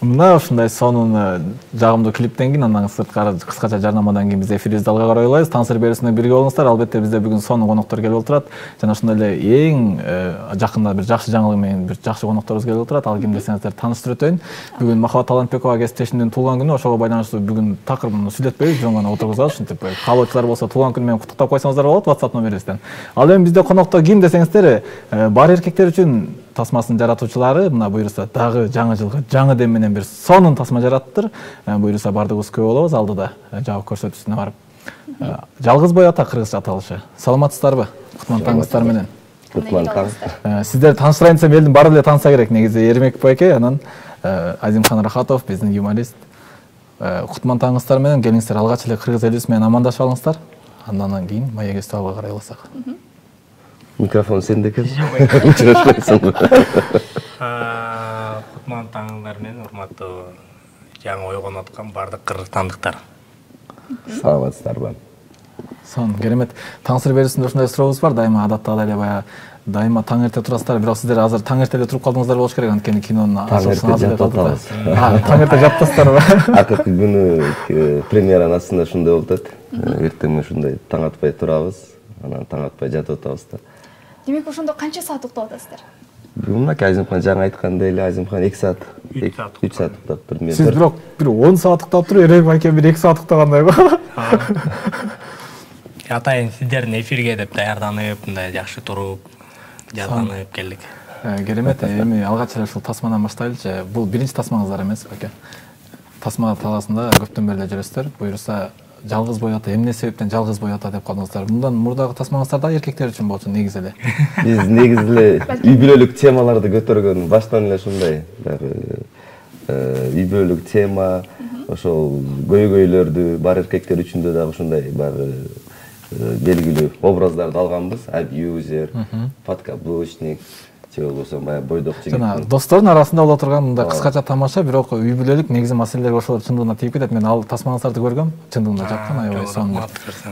Мына ушундай сонун жагымдуу клиптен кийин андан сырткары кыскача жарнамадан кийин биз эфирибизди алга карай улайбыз. Таң сыр берүүсүндө бирге болуңуздар. Албетте бизде бүгүн сонун коноктор келип отурат. Жана ошондой эле эң жакында бир жакшы жаңылык менен бир жакшы конокторубуз келип отурат. Ал ким десеңиздер таныштырып өтөйүн. Бүгүн Махабат Талантбекова кесиптешимдин туулган күнү. Ошого байланыштуу бүгүн такырыбын сүйлөтпөйбүз, жөн гана отургузабыз. Ушинтип каалоочулар болсо туулган күнү менен куттуктап койсоңуздар болот WhatsApp номерибизден. Ал эми бизде конокто ким десеңиздер, бар эркектер үчүн тасмасын жаратуучулары мына буюрса дагы жаңы жылга жаңы дем менен бир сонун тасма жараттыр. Буюрса бардыгыбыз күбө болобуз. Алдыда жабык көрсөтүүсүнө барып. Жалгыз бой ата кыргызча аталышы. Саламатсыздарбы? Кутман таңыңыздар менен. Кутман таң. Сиздерди тааныштырайын десем элдин баары эле тааныса керек. Негизи Эрмек байке, анан Азимхан Рахатов, биздин юморист. Кутман таңыңыздар менен келиңиздер алгач эле кыргыз элибиз менен амандашып алыңыздар. Андан кийин маегибизди алга карай алсак. Микрофон сенде экен. Кутман таңыңдар менен урматтуу жаңы ойгонуп аткан бардык кыргызстандыктар. Саламатсыздарбы? Сон керемет. Таң сыр берүүсүндө ушундай сурообуз бар. Дайыма адаттагыдай эле баягы дайыма таң эрте турасыздар, бирок сиздер азыр таң эрте эле туруп калдыңыздар болуш керек, анткени кинонун ашыгышына азыр калдык. Таң эрте жаттасыздарбы? Акыркы күнү премьеранын астында ушундай болуп атат. Эртең ушундай таң атпай турабыз, анан таң атпай жатып атабыз да. Демек ошондо канча саат уктап атасыздар? Мынакей Азимхан жаңы айткандай эле, Азимхан 2 саат, 3 саат уктап тур. Сиз бирок бир 10 саат уктап туруп, Эрмек байке бир 2 саат уктагандайбы? Атайын сиздердин эфирге деп даярданып, мындай жакшы туруп, жазганып келдик. Керемет. Эми алгач эле ушул тасмадан баштайлычы. Бул биринчи тасмаңыздар эмес байке. Тасма талаасында көптөн бери эле жүрөсүздөр. Буюрса жалгыз бой ата, эмне себептен жалгыз бой ата деп калдыңыздар? Мындан мурдагы тасмаңыздарда эркектер үчүн болчу негизи эле. Биз негизи эле үй бүлөлүк темаларды көтөргөн баштан эле ушундай үй бүлөлүк тема, ошол көйгөйлөрдү бар эркектер үчүн дагы ушундай баягы белгилүү образдарды алганбыз. Абьюзер, подкаблучник, же болбосо баягы бойдок жигит. Жана достордун арасында боло турган мындай кыскача тамаша, бирок үй бүлөлүк негизи маселелерге ошолор чындыгында тийип кетет. Мен ал тасмаңыздарды көргөм, чындыгында жаккан аябай сонун.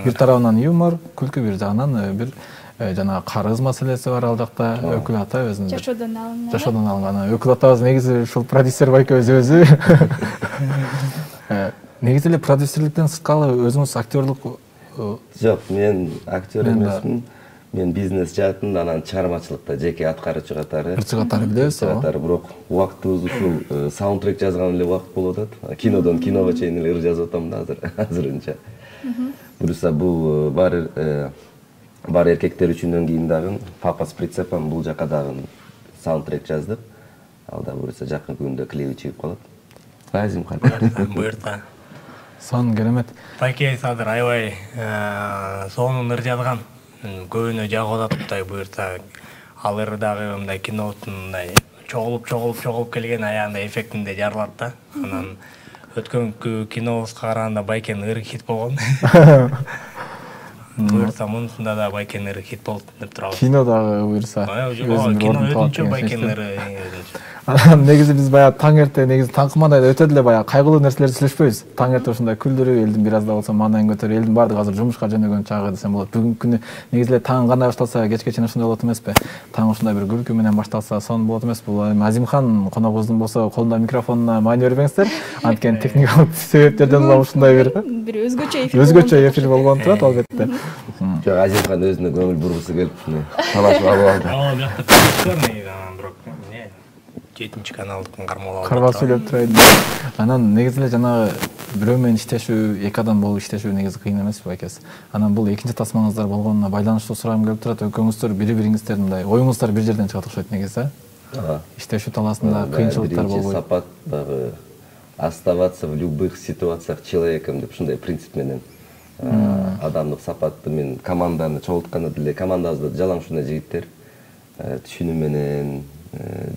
Бир тарабынан юмор, күлкү, бир жагынан бир жана карыз маселеси бар ал жакта. Өкүл ата өзүнүн жашоодон алынган. Өкүл атабыз негизи ушул продюсер байкебиз өзү. Негизи эле продюсерликтен сырткары өзүңүз актерлук? Жок, мен актер эмесмин. Мен бизнес жаатын, анан чыгармачылыкта жеке аткаруучу катары. Билебиз, бирок убактыбыз ушул саундтрек жазган эле убакыт болуп атат. Кинодон киного чейин эле ыр жазып атам да азырынча. Буюрса бул бар эркектер үчүндөн кийин дагы Папа с прицепом бул жака дагы саундтрек жаздык. Ал да буюрса жакын күндө клиби чыгып калат. Азимхан. Буйрта. Сон керемет. Байке садыр аябай сонун ыр жазган. Көбүнө жагып атат буйрта. Ал ыр дагы мындай кинодун мындай чогулуп келген аягында эффектинде жарылат да. Анан өткөнкү кинобузга караганда байкенин ыры хит болгон. Буйрса мунусунда да байкенин ыры хит болду деп турабыз. Кино дагы буйрса. Кино өзүнчө байкенин ыры өзүнчө. Негизи биз баягы таң эрте негизи таң кымандайда өтө эле баягы кайгылуу нерселерди сүйлөшпөйбүз. Таң эрте ушундай күлдүрүп, элдин бир аз да болсо маанайын көтөрүп, элдин баардыгы азыр жумушка жөнөгөн чагы десем болот. Бүгүнкү күнү негизи эле таң кандай башталса, кечке чейин ушундай болот эмеспи? Таң ушундай бир күлкү менен башталса, сонун болот эмес? Бул Азимхан коногубуздун болсо колунда микрофонуна маани бербеңиздер. Анткени техникалык себептерден улам ушундай бир өзгөчө эфир болгон турат албетте. Жок, Азимхан өзүнө көңүл бургусу келип талашып алып алды. Ал жакта көрсөтөр негизи анан бирок 7-чи каналдыкын кармап сүйлөп турайын. Анан негизи эле жанагы бирөө менен иштешүү, эки адам болуп иштешүү негизи кыйын эмеспи байкес? Анан бул экинчи тасмаңыздар болгонуна байланыштуу сурагым келип турат. Экөөңүздөр бири-бириңиздер мындай оюңуздар бир жерден чыгат окшойт негизи, иштешүү талаасында кыйынчылыктар болбойт. Биринчи сапат дагы оставаться в любых ситуациях человеком деп ушундай принцип менен адамдык сапатты мен команданы чогултканда деле командабызда жалаң ушундай жигиттер түшүнүү менен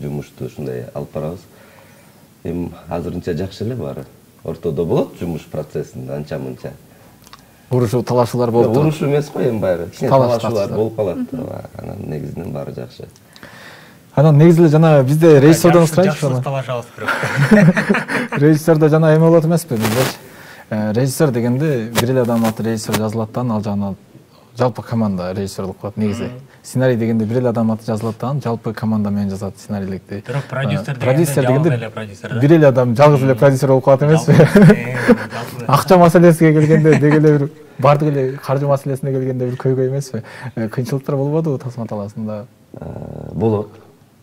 жумушту ушундай алып барабыз. Эми азырынча жакшы эле баары. Ортодо болот жумуш процессинде анча-мынча. Урушуу, талашуулар болуп турат. Урушуу эмес го эми баягы. Кичине талашуулар болуп калат. Анан негизинен баары жакшы. Анан негизи эле жана бизде режиссердон сурайынчы. Жакшы талашабыз бирок. Режиссерде жана эме болот эмеспи? Режиссер дегенде бир эле адам аты режиссер жазылат да, ал жагынан жалпы команда режиссерлук кылат негизи. сценарий дегенде бир эле адам аты жазылат да, жалпы команда менен жазат сценарийликти. Бирок продюсер дегенде продюсер бир эле адам жалгыз эле продюсер болуп калат эмеспи? Акча маселесине келгенде деги эле бир бардык эле каржы маселесине келгенде бир көйгөй эмеспи? Кыйынчылыктар болбодубу тасма талаасында? Болот,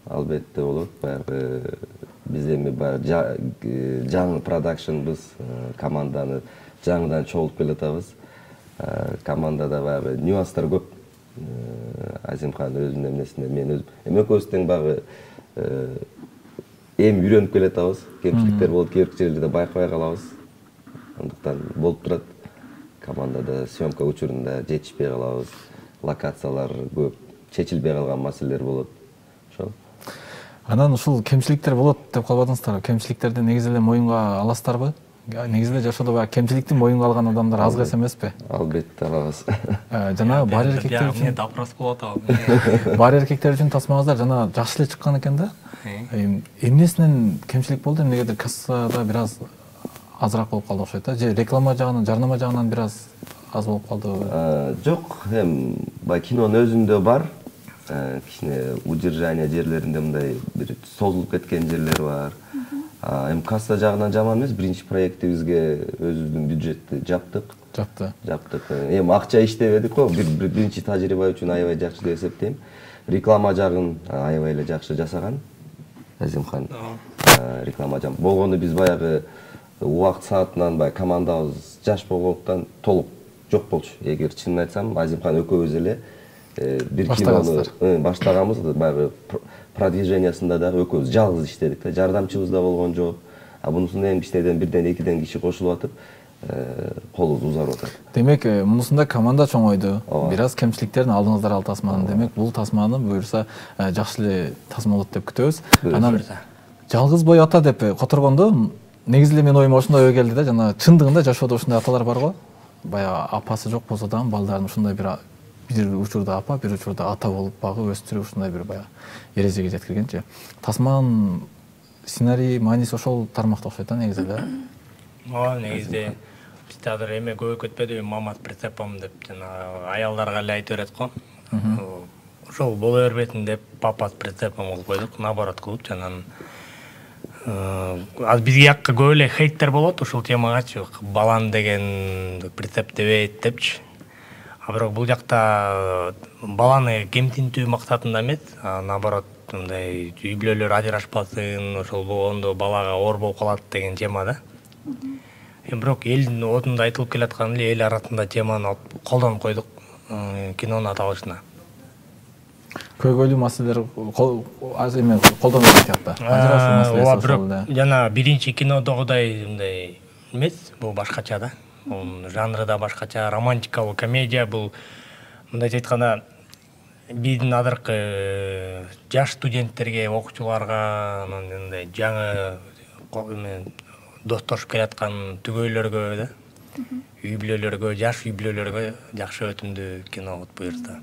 албетте болот. Баягы биз эми жаңы продакшнбыз, команданы жаңыдан чогултуп келатабыз. Командада баягы нюанстар көп. Азимхан өзүнүн эмнесинде, мен өзүм. Эми экөөбүз тең баягы эми үйрөнүп келатабыз. Кемчиликтер болот, кээ бир жерлерде байкабай калабыз. Андыктан болуп турат. Командада съемка учурунда жетишпей калабыз. Локациялар көп, чечилбей калган маселелер болот. Ошол. Анан ушул кемчиликтер болот деп калбадыңыздарбы? Кемчиликтерди негизи эле моюнга аласыздарбы? Негизи эле жашоодо баягы кемчиликти моюнга алган адамдар аз кайсы эмеспи? Албетте алабыз. Жана бар эркектер үчүн допрос болот ал. бар эркектер үчүн тасмаңыздар жана жакшы эле чыккан экен да. Эмнесинен кемчилик болду? Эмнегедир кассада бир аз азыраак болуп калды окшойт да? Же реклама жагынан, жарнама жагынан бир аз болуп калдыбы? Жок, баягы кинонун өзүндө бар. Кичине удержание жерлеринде мындай бир созулуп кеткен жерлер бар. Эми касса жагынан жаман эмес. Биринчи проектибизге өзүбүздүн бюджетти жаптык. Эми акча иштебедик го. Биринчи тажрыйба үчүн аябай жакшы деп эсептейм. Реклама жагын аябай эле жакшы жасаган. Азимхан. Реклама жагы болгону биз баягы убакыт саатынан баягы командабыз жаш болгондуктан толук жок болчу. Эгер чынын айтсам, Азимхан экөөбүз эле бир кинону баштаганбыз, баягы продвижениясында дагы экөөбүз жалгыз иштедик да. Жардамчыбыз да болгон жок. Бунусунда эми иштеден бирден экиден киши кошулуп атып, колубуз узарып атат. Демек, мунусунда команда чоңойду. Бир аз кемчиликтерин алдыңыздар ал тасманын. Демек, бул тасманы буюрса жакшы эле тасма болот деп күтөбүз. Анан жалгыз бой ата деп которгондо негизи эле менин оюма ошондой ой келди да, жана чындыгында жашоодо ушундай аталар бар го. Баягы апасы жок болсо дагы балдарын ушундай бир учурда апа, бир учурда ата болуп багып өстүрүп ушундай бир баягы эрежеге жеткиргенчи. Тасманын сценарий мааниси ошол тармакта окшойт да негизи эле. Негизи бизде азыр эме көбөйүп кетпедиби, мамат прицепом деп жана аялдарга эле айтып берет го. Ошол боло бербесин деп папат прицепом кылып койдук, наоборот кылып жанан бизге жакка көп эле хейттер болот ушул темагачы. Балан деген прицеп дебейт депчи. Бирок бул жакта баланы кемсинтүү максатында эмес, наоборот, мындай үй бүлөлөр ажырашпасын, ошол болгондо балага оор болуп калат деген тема да. Бирок элдин отунда айтылып келаткан эле эл арасында теманы алып колдонуп койдук кинонун аталышына. Көйгөйлүү маселелер колдонуп жатат. Ажырашуу маселеси ошол. Жана биринчи кинодогудай мындай эмес, бул башкача да. Жанры да башкача, романтикалуу комедия. Бул мындайча айтканда биздин азыркы жаш студенттерге, окуучуларга, мындай жаңы достошуп келаткан түгөйлөргө да, үй бүлөлөргө, жаш үй бүлөлөргө жакшы өтүмдүү кино болот буюрса.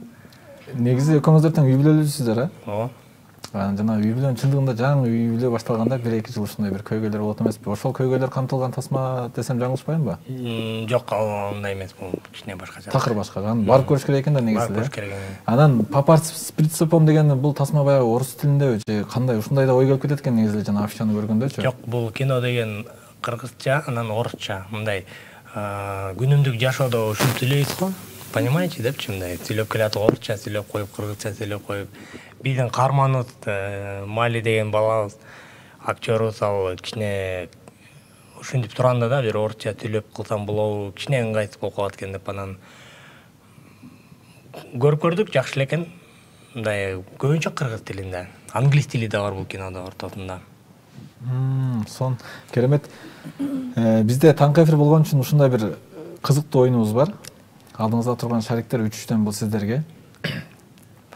Негизи экөөңүздөр тең үй бүлөлүүсүздөр, Ооба. Жана үй бүлөнүн чындыгында жаңы үй бүлө башталганда 1-2 жыл ушундай бир көйгөйлөр болот эмеспи? Ошол көйгөйлөр камтылган тасма десем жаңылышпаймынбы? Жок, ал андай эмес, бул кичине башкача. Такыр башка. Барып көрүш керек экен да негизи. Барып көрүш керек экен. Анан папар с прицепом деген бул тасма баягы орус тилиндеби же кандай? Ушундай да ой келип кетет экен негизи жана афишаны көргөндөчү. Жок, бул кино деген кыргызча, анан орусча. Мындай күнүмдүк жашоодо ушул сүйлөйбүз го. Понимаете, депчи, мындай сүйлөп келатып орусча сүйлөп коюп, кыргызча сүйлөп коюп. Биздин каарманыбыз Мали деген балабыз, актёрубуз, ал кичине ушинтип турганда да бир орусча сүйлөп кылсам болобу, кичине ыңгайсыз болуп калат экен деп анан көрүп көрдүк, жакшы эле экен. Мындай көбүнчө кыргыз тилинде, англис тили да бар бул кинодо ортосунда. Сон керемет. Бизде таңкы эфир болгон үчүн ушундай бир кызыктуу оюнубуз бар. Алдыңызда турган шариктер 3-3төн бул сиздерге.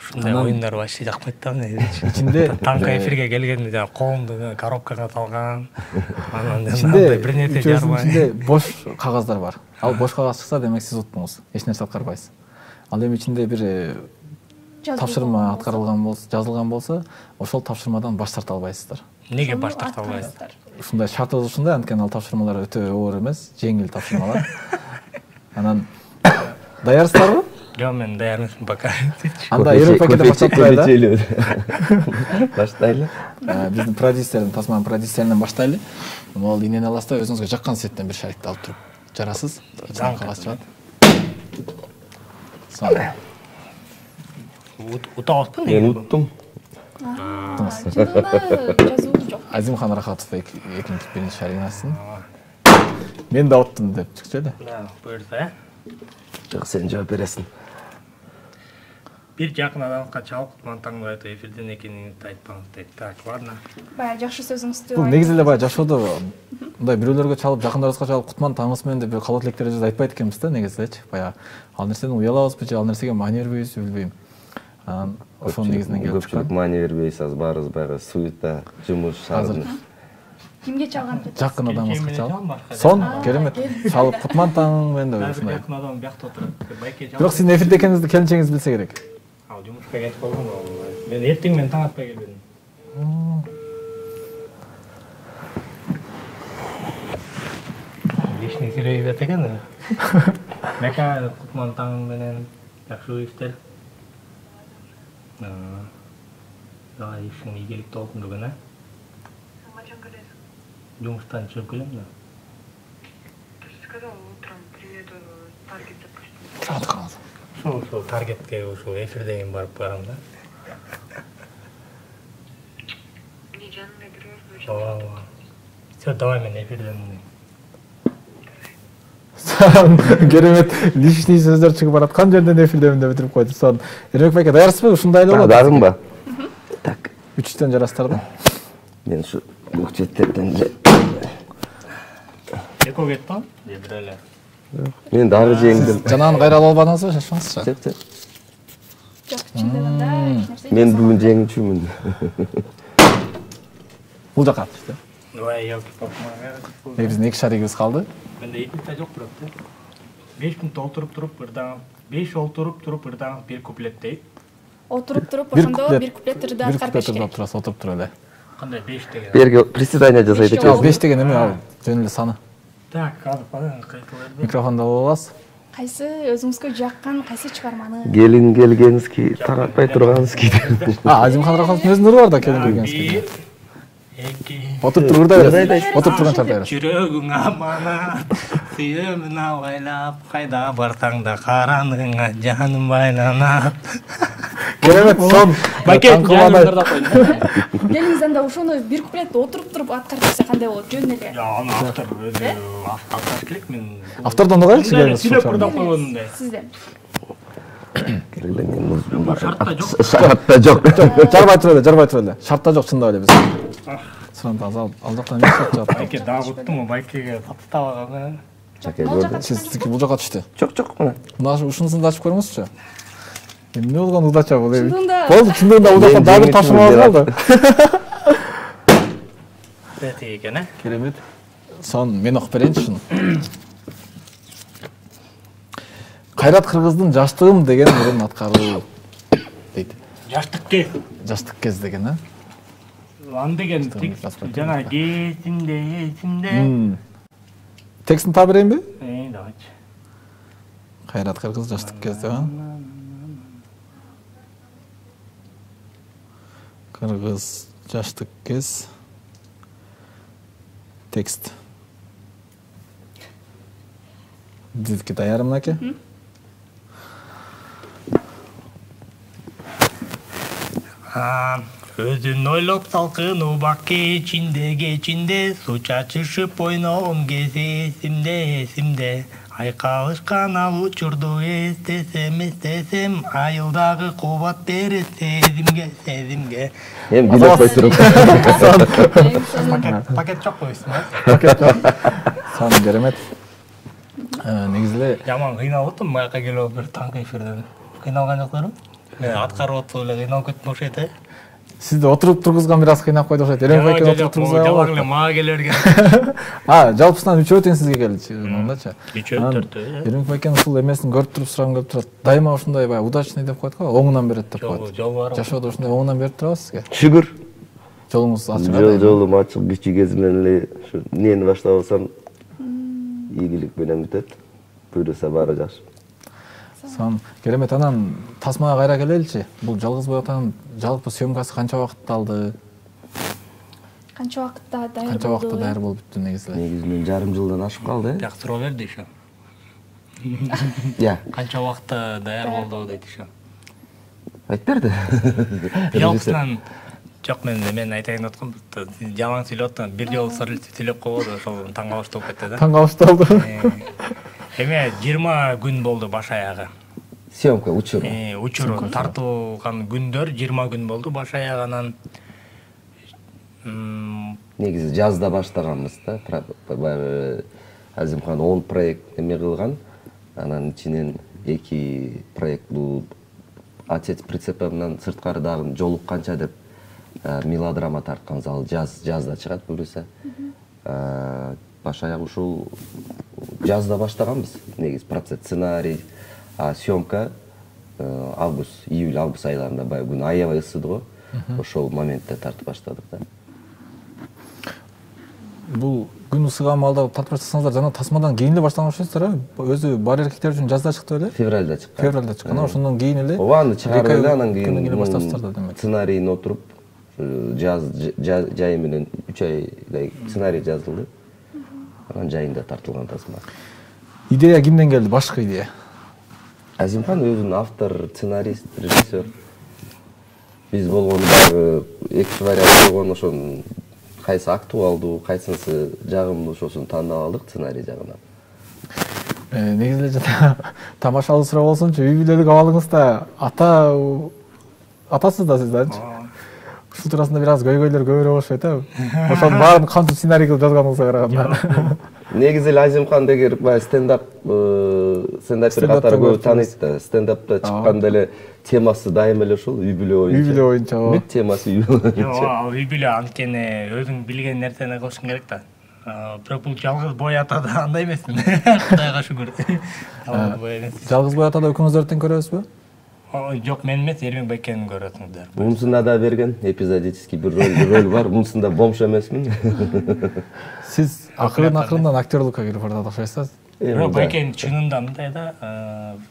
Ушундай оюндар вообще жакпайт да мени. Ичинде таңкы эфирге келгенде жана колумду коробкага салган, анан андай бир нерсе жарбай. Ичинде бош кагаздар бар. Ал бош кагаз чыкса, демек сиз уттуңуз. Эч нерсе аткарбайсыз. Ал эми ичинде бир тапшырма аткарылган болсо, жазылган болсо, ошол тапшырмадан баш тарта албайсыздар. Неге баш тарта албайсыздар? Ушундай шартыбыз ушундай, анткени ал тапшырмалар өтө оор эмес, жеңил тапшырмалар. Анан даярсыздарбы? Жок, мен даяр эмесмин пока. Анда Ерөнбек байке баштап турайлы. Баштайлы. Биздин продюсердин, Тасман продюсеринен баштайлы. Могул инени аласыз да өзүңүзгө жаккан светтен бир шарикти алып туруп жарасыз. Кагаз чыгат. Утабызбы? Мен уттум. Чындыгында жазуу жок. Азимхан Рахатов экинчи биринчи шаригинасын. Мен да уттум деп чыкчу эле. Буюрса, Жок, сен жооп бересиң. бир жакын адамга чалып Кутман айтып эфирден экенин айтпаңыз дейт. Так, ладно. Баягы жакшы сөзүңүздү. Бул негизи эле баягы жашоодо мындай бирөөлөргө чалып, жакындарыбызга чалып Кутман таңыбыз менен деп калоо тилектерди жүз айтпайт экенбиз да негизи элечи. Баягы ал нерседен уялабызбы же ал нерсеге маани бербейбизби билбейм. Анан ошонун негизинен келип чыккан. Көпчүлүк маани бербейбиз, азыр баарыбыз баягы суета, жумуш, шаарыбыз. Кимге чалган? Жакын адамыбызга чалып. Сон керемет. Чалып Кутман таң менен деп Азыр ушундай. жакын адам биякта отурат. Байке Бирок сиздин эфирде экениңизди келинчегиңиз билсе керек. Ал жумушка кетип калган ол. Мен эртең менен таң атпай келдим. Лишний сөйлөйбөт экен. Мека Кутман таң менен жакшы иштер. Да, ишин ийгиликтүү болсун бүгүн, Качан келесиң? Жумуштан чыгып келем да. Когда утром приеду, таргет запустим. Ушул таргетке ушул эфирден барып барам да. Не жаныңа кирбейсиңби? Ооба. Всё, давай мен эфирден. Керемет лишний сөздөр чыгып бараткан жерден эфирдемин деп бүтүрүп койду. Сон Ерөнбек байке даярсызбы? Ушундай эле болот. Дагымбы? Так. 3-төн жарастыр да. Мен ушу букчеттерден Эко кетти? Бир эле. мен дагы жеңдим. Жанагын кайра ала албадыңызбы? Шашмаңызчы. Жок, жок. Жок, чындыгында эч нерсе. Мен бүгүн жеңүүчүмүн. Бул жака атышты. Ой, ёлки попма. Биздин 2 шаригибиз калды. Менде эпикте жок бирок да. 5 мүнөт олтуруп туруп бирден 5 олтуруп туруп бирден бир куплет дейт. Отуруп туруп ошондо бир куплеттерди аткарып бериш керек. турасыз, отуруп туруп эле. Кандай 5 деген? Берге приседание жасайт Жок, экенсиз. 5 деген эме ал жөн эле саны. Так, азыр кайталарды. Микрофонду алып аласыз. Кайсы өзүңүзгө жаккан кайсы чыгарманы? Келин келгенский, таң атпай турганский. Азимхан Рахатовдун өзүнүн ыры бар да келин келгенсиз. 2 Отуруп туруп урда бересиз. Отуруп турган чарда бересиз. жүрөгүң аманат, сүйөмүн абайлап, кайда барсаң да караныңа жаным байланат. Керемет сон. Байке, Таңкылбадай. Келиңиз анда ошону бир куплетти отуруп туруп аткарып берсе кандай болот? Жөн эле. Я, аны автор өзү автор керек мен. Автордон угайлычы келиңиз. Сүйлөп турдап койгонундай. Сизден. Шартта жок. Шартта жок. Жарбай туруп эле. Шартта жок, чындап эле биз. Сұрантаңыз, ал жақтан не шарт жатыр? Байке дагы уттум, байкеге таттабаган. Чакай көрдүм. Сиздики бул жака түштү. Жок, мына. Мына ушунусун да ачып көрүңүзчү. Эмне болгон удача бул эми? Чындыгында. Болду, чындыгында удача дагы ташымабыз болду. Бети экен, э? Керемет. Сон мен окуп берейинчи шуну. Кайрат Кыргыздын жаштыгым деген мурун аткаруу дейт. Жаштык кез. Жаштык кез деген, а? Ан деген жана эсимде. Текстин таап берейинби? Давайчы. Кайрат Кыргыз жаштык кез деп, а? Кыргыз жаштык кез. Текст. Дидки даяр мынаке? Өзүн ойлоп салкын убак кечинде суу чачышып ойногон кез эсимде айкалышкан ал учурду эстесем айылдагы кубат берет сезимге Эми билбей туруп. пакет жокпу эсиме Сон керемет. Негизи эле жаман кыйналып аттым маяка келип бир таңкы эфирден кыйналган жоктору мен аткарып атып эле кыйналып кеттим окшойт э сизди отуруп тургузган бир аз кыйнап койду окшойт. Эренбек байкени отуруп тургузбай жабаң эле албапты. мага келе берген Жалпысынан үчөө тең сизге келчи, мондачы. Үчөө, төртөө, Эренбек байкенин ушул эмесин көрүп туруп сурагым келип турат. Дайыма ушундай баягы удачный деп коет го, оңунан берет деп коет. жол бар Жашоодо ушундай оңунан берип турабы сизге? Шүгүр. Жолуңуз ачык. Жолум ачык, кичи кезимден эле ушу эмнени баштап алсам ийгилик менен бүтөт. Буюрса баары жакшы. Сан керемет. Анан Тасмага кайра келеличи. Бул Жалгыз Бой Атанын жалпы съемкасы канча убакытты алды? Канча убакытта даяр Канча убакытта даяр болуп бүттү негизи? Негизинен жарым жылдан ашып калды. Бияк суроо берди ошо. Канча убакытта даяр болду дейт ошо. Айтып берди. Жалпысынан жок, мен айтайын деп аткам. Жалаң сүйлөп аткан, бир жолу сүйлөп койбоду, ошол таң калыштуу болуп кетти да. Таң калыштуу болду. Эме 20 күн болду баш аягы. Съемка учуру. Учуру тартылган күндөр 20 күн болду баш аягынан. Негизи жазда баштаганбыз да. Баягы Азимхан 10 проект эме кылган. Анан ичинен 2 проект бул Отец прицепа менен сырткары дагы жолук канча деп мелодрама тартканбыз. Ал жазда чыгат буюрса. Баш аяк ушул жазда баштаганбыз. Негизи процесс, сценарий, съемка август, июль, август айларында баягы күн аябай ысыды го. Ошол моментте тартып баштадык да. Бул күн ысыган маалда тартып баштасаңыздар, жана Тасмадан кийин эле баштаган окшойсуздар, өзү бар эркектер үчүн жазда чыкты беле? Февралда чыккан. Февралда чыккан. Ошондон кийин эле. Ооба, аны чыгарып эле анан кийин башташтыр да демек. сценарийин отуруп, жайы менен 3 айдай сценарий жазылды. Анан жайында тартылган Тасма. Идея кимден келди? Башкы идея. Азимхан өзүнүн автор, сценарист, режиссер. Биз болгону дагы эки вариант болгон, ошонун кайсы актуалдуу, кайсынысы жагымдуу, ошосун тандап алдык сценарий жагынан. Негизи эле жана тамашалуу суроо болсунчу, үй бүлөлүк абалыңызда атасыз да сиз дачы. Ушул туурасында бир аз көйгөйлөр көбүрөөк болушойт, ошонун баарын кантип сценарий кылып жазганыңызга караганда. Негизи эле Азимхан дегер баягы стендапер катары көп тааныйт да. Стендапта чыкканда эле темасы дайым эле ушул үй бүлө боюнча. Үй бүлө боюнча. Бүт темасы үй бүлө боюнча. Жок, үй бүлө анткени өзүң билген нерсени кылышың керек да. Бирок бул Жалгыз Бой Атада андай эмесмин. Кудайга шүгүр. Жалгыз Бой эмес. Жалгыз Бой Атада экөөңүздөр тең көрөбүзбү? Жок, мен эмес, Эрмек Байкенин көрөсүңдөр. Мунусунда да берген эпизодический бир роль бар. Мунусунда бомж эмесмин. Сиз акырын-акырындан актерлукка кирип барат окшойсуз. Бирок Байкен чынында мындай да,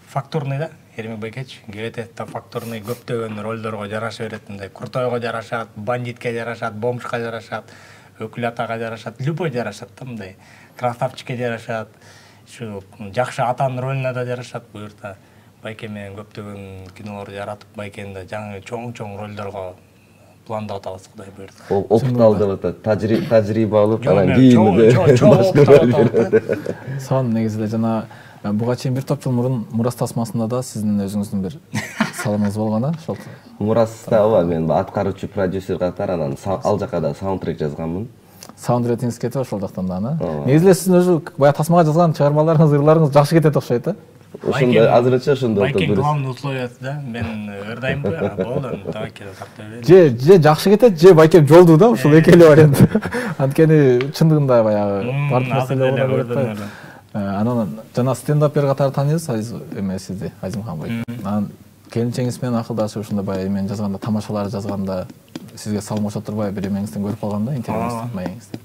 фактурный да. Эрмек Байкеч Грететта фактурный көптөгөн ролдорго жараша берет, мындай Куртойго жарашат, бандитке жарашат, бомжка жарашат, Өкүл атага жарашат, любой жарашат да, мындай красавчикке жарашат, ушу жакшы атанын ролуна да жарашат. Буюрта Байкен менен көптөгөн кинолорду жаратып, Байкенди жаңы чоң ролдорго пландап атабыз, Кудай буйрса. Опыт алды атат, тажрыйба алып, анан кийин Сон негизи эле жана буга чейин бир топ жыл мурун Мурас Тасмасында да сиздин өзүңүздүн бир салымыңыз болгон, ошол. Мураста ооба, мен аткаруучу продюсер катары анан ал жака да саундтрек жазганмын. Саундретиңиз кетип ошол жактан да, негизи эле сиздин өзү баягы Тасмага жазган чыгармаларыңыз, ырларыңыз жакшы кетет окшойт да. Ошондой азырынча ошондой Байкен главный условиясы да, мен ырдайм болду, давайте сактай берейин. Же жакшы кетет, же Байкен жолду да, ушул эки эле вариант. Анткени чындыгында баягы бардык нерселер боло берет. Анан жана стендапер катары тааныйбыз эме сизди, Азимхан Бой. Анан келинчеңиз менен акылдашып ушундай баягы эмени жазганда, тамашалар жазганда сизге салым кошо турбай бир эмеңизден көрүп калгам да, интернеттен, маегиңизден.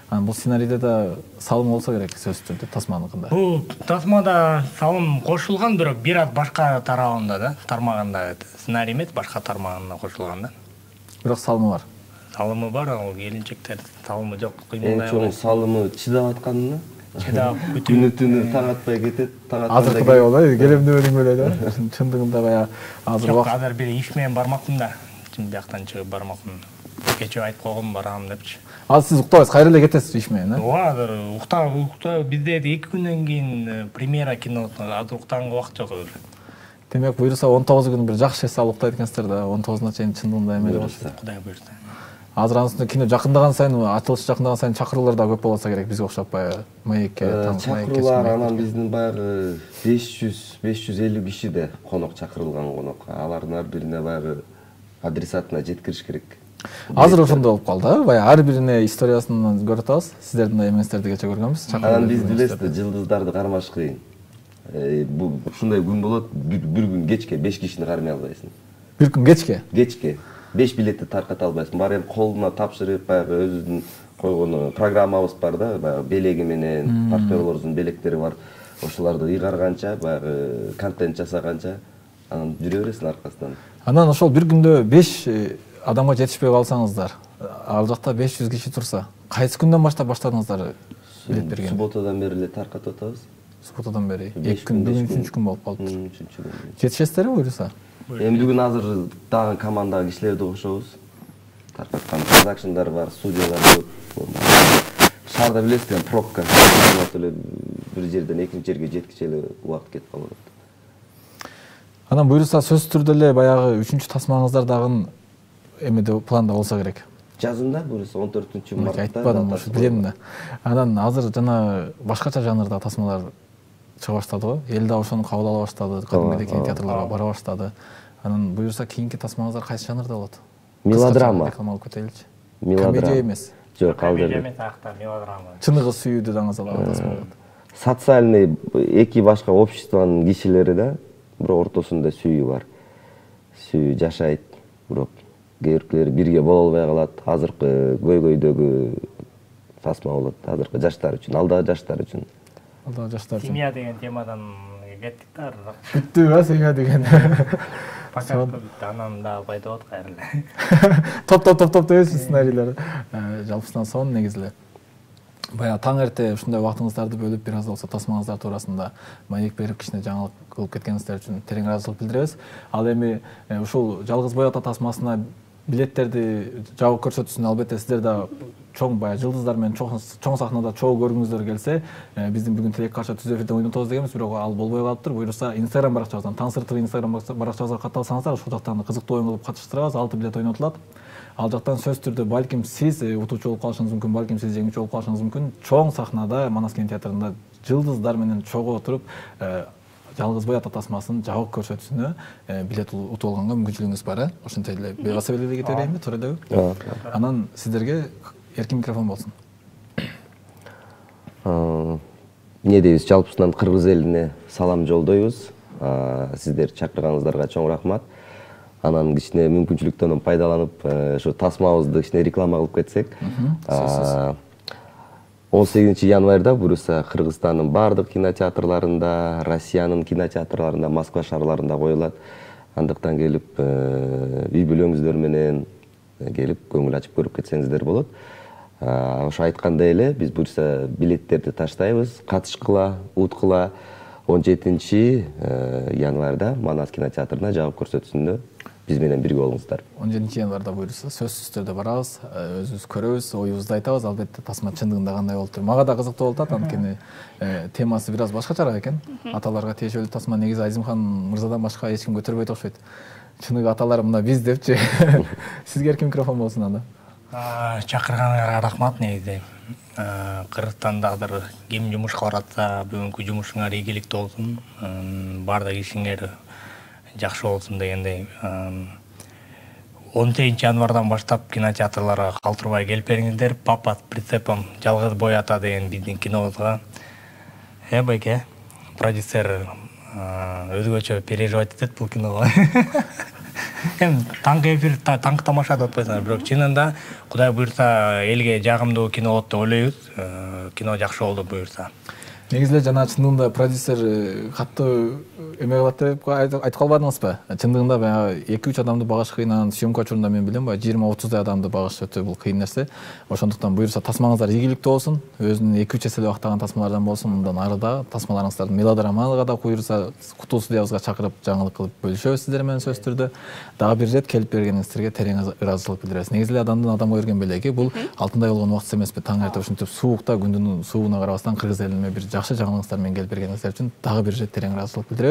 Анан бул сценарийде да салым болсо керек, сөзсүз түрдө Тасманыкында. Бул Тасмада салым кошулган, бирок бир аз башка тарабында да, тармагында сценарий эмес, башка тармагында кошулган да. Бирок салымы бар. Салымы бар, ал келинчектер салымы жок. Эң чоң салымы чыдап атканына. Чыдап Күнү-түнү таң атпай кетет, таң атканда. Азыр Кудай болду, келемдебедиң беле да. Чындыгында баягы азыр убакыт. Азыр бир иш менен бармакмын да. Чын бияктан чыгып бармакмын. Кечээ айтып койгом барам депчи. Ал сиз уктабайсыз, кайра эле кетесиз иш менен, Ооба, азыр укта бизде 2 күндөн кийин премьера кино, азыр уктаганга убакыт жок азыр. Демек буюрса 19 күн бир жакшы эс алып уктайт экенсиздер да, 19-уна чейин чындыгында эме болуш. Кудай буйрса. Азыр анысында кино жакындаган сайын, ачылыш жакындаган сайын чакыруулар да көп болса керек, бизге окшоп баягы маекке, чакыруулар анан биздин баягы 500-550 киши да конок чакырылган конок. Алардын ар бирине баягы адресатына жеткириш керек. Азыр ошондой болуп калды, баягы ар бирине историясын көрүп атабыз. Сиздердин да эмеңиздерди кече көргөнбүз. Анан биз билесиз да, жылдыздарды кармаш кыйын. Бул ушундай күн болот, бир күн кечке 5 кишини кармай албайсың. Бир күн кечке? Кечке 5 билетти тарката албайсың. Баары эми колуна тапшырып, баягы өзүнүн койгону программабыз бар да, баягы белеги менен, партнерлордун белектери бар. ошолорду ыйгарганча, баягы контент жасаганча анан жүрө бересиң аркасынан. Анан ошол бир күндө 5 адамга жетишпей калсаңыздар, ал жакта 500 киши турса, кайсы күндөн баштап баштадыңыздар билет берген? Субботадан бери эле таркатып атабыз. Субботадан бери 2 күн, бүгүн 3-үнчү күн болуп калыптыр. 3-үнчү күн. Жетишесиздерби буюрса? Эми бүгүн азыр дагы командага кишилерди кошобуз. Таркаткан продакшндар бар, студиялар көп. Шаарда билесиз, пробка. Бир жерден экинчи жерге жеткиче эле убакыт кетип калат. Анан буюрса сөзсүз түрдө эле баягы 3-үнчү тасмаңыздар дагы эмеде планда болсо керек. Жазында буюрса 14-мартта. Айтпадым, ошо билем да. Анан азыр жана башкача жанрда тасмалар чыга баштады го. Эл да ошону кабыл ала баштады, кадимгидей кинотеатрларга бара баштады. Анан буюрса кийинки тасмаңыздар кайсы жанрда болот? Мелодрама. Рекламалап кетеличи. Комедия эмес. Жок, ал Комедия жерде. эмес, акта мелодрама. Чыныгы сүйүүдө даңыз алган тасма болот. Социальный эки башка обществонун кишилери да, бирок ортосунда сүйүү бар. Сүйүү жашайт, бирок кээ бирге боло албай калат. Азыркы көйгөйдөгү тасма болот. Азыркы жаштар үчүн, алдагы жаштар үчүн. Алдагы жаштар үчүн. Семья деген темадан кеттик да. Бүттүбү семья деген. Пока анан да пайда болот кайрылы. Топ дейсиз сценарийлер. Жалпысынан сон негизи эле. Баягы таң эрте ушундай убактыңыздарды бөлүп бир аз болсо тасмаңыздар туурасында маек берип кичине жаңылык кылып кеткениңиздер үчүн терең ыраазычылык билдиребиз. Ал эми ушул Жалгыз бой ата тасмасына билеттерди жабып көрсөтүүсүн албетте сиздер да чоң баягы жылдыздар менен чоң сахнада чогуу көргүңүздөр келсе, биздин бүгүн Тилек каршы түз эфирде ойнотобуз дегенбиз, бирок ал болбой калыптыр. Буюрса Instagram баракчабыздан, Таң Сыр ТВ Instagram баракчабызга катталсаңыздар, ушул жактан кызыктуу оюн кылып катыштырабыз, 6 билет ойнотулат. Ал жактан сөз түрдө балким сиз утуучу болуп калышыңыз мүмкүн, балким сиз жеңүүчү болуп калышыңыз мүмкүн. Чоң сахнада Манас кинотеатрында жылдыздар менен чогуу отуруп Жалгыз бой ата тасмасын жабык көрсөтүүсүнө билет утуп алганга мүмкүнчүлүгүңүз бар. Ошентип эле бейгасы белгилей кете берейинби төрөдөгү? Анан сиздерге эркин микрофон болсун. Эмне дейбиз, жалпысынан кыргыз элине салам жолдойбуз. Сиздер чакырганыңыздарга чоң рахмат. Анан кичине мүмкүнчүлүктөн пайдаланып, ошо тасмабызды кичине реклама кылып кетсек. 18 январда буюрса Кыргызстандын бардык кинотеатрларында, Россиянын кинотеатрларында, Москва шаарларында коюлат. Андыктан келип, үй бүлөңүздөр менен келип көңүл ачып көрүп кетсеңиздер болот. Ошо айткандай эле биз буюрса билеттерди таштайбыз, катышкыла, уткула 17 январда Манас кинотеатрына жабык көрсөтүүсүндө биз менен бирге болуңуздар. 17 январда буюрса сөзсүз түрдө барабыз, өзүбүз көрөбүз, оюбузду айтабыз. Албетте тасма чындыгында кандай болуптур. Мага да кызыктуу болуп атат, анткени темасы бир аз башкачараак экен. Аталарга тиешелүү тасма негизи Азимхан мырзадан башка эч ким көтөрбөйт окшойт. Чыныгы аталар мына биз депчи. Сизге эркин микрофон болсун анда. Чакырганыңарга рахмат негизи. Кыргызстандагы ким жумушка баратса, бүгүнкү жумушуңар ийгиликтүү болсун. Бардык ишиңер жакшы болсун дегендей. 18 январдан баштап кинотеатрларга калтырбай келип бериңиздер. Папа с прицепом Жалгыз бой ата деген биздин кинобузга. Байке, продюсер өзгөчө переживать этет бул киного. Эми таңкы эфир, таңкы тамаша деп атпайсыңар, бирок чынында Кудай буйрса элге жагымдуу кино болот деп ойлойбуз. Кино жакшы болду буйрса. Негизи эле жана чындыгында продюсер катты эме кылат деп айтып калбадыңызбы? Чындыгында баягы 2-3 адамды багыш кыйын, анан съемка учурунда мен билем, 20-30 адамды багыш өтө бул кыйын нерсе. Ошондуктан буйрса тасмаңыздар ийгиликтүү болсун, өзүнүн 2-3 эселеп актаган тасмалардан болсун, мындан арыда тасмаларыңыздарды мелодрамага да буйрса кутуу студиябызга чакырып жаңылык кылып бөлүшөбүз сиздер менен сөз түрдө. Дагы бир ирет келип бергениңиздерге терең ыраазычылык билдиребиз. Негизи эле адамдын адамга берген белеги бул алтындай болгон убакыт эмеспи? Таң эрте ушинтип суукта, күндүн суугуна карабастан кыргыз элине бир жакшы жаңылыктар менен келип бергениңиздер үчүн дагы бир ирет терең ыраазычылык билдиребиз.